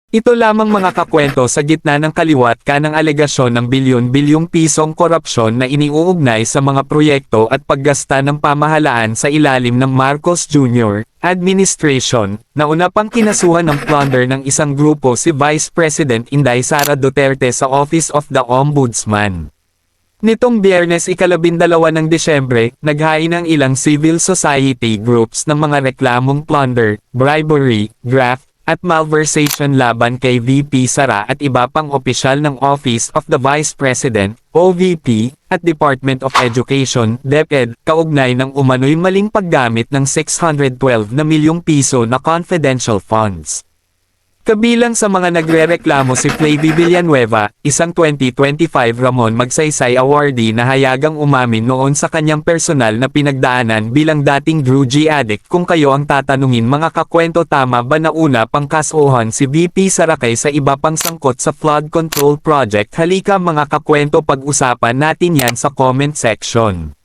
Ito lamang mga kakwento sa gitna ng kaliwat ka ng alegasyon ng bilyon-bilyong pisong korupsyon na iniuugnay sa mga proyekto at paggasta ng pamahalaan sa ilalim ng Marcos Jr. administration, na una pang kinasuhan ng plunder ng isang grupo si Vice President Inday Sara Duterte sa Office of the Ombudsman. Nitong Biyernes ika-12 ng Desyembre, naghain ang ilang civil society groups ng mga reklamong plunder, bribery, graft, at malversation laban kay VP Sara at iba pang opisyal ng Office of the Vice President, OVP, at Department of Education, DepEd, kaugnay ng umano'y maling paggamit ng 612 na milyong piso na confidential funds. Kabilang sa mga nagrereklamo si Flavie Villanueva, isang 2025 Ramon Magsaysay awardee na hayagang umamin noon sa kanyang personal na pinagdaanan bilang dating Drew G addict. Kung kayo ang tatanungin mga kakwento, tama ba na una pang kasuhan si VP Sara sa iba pang sangkot sa flood control project? Halika mga kakwento, pag-usapan natin yan sa comment section.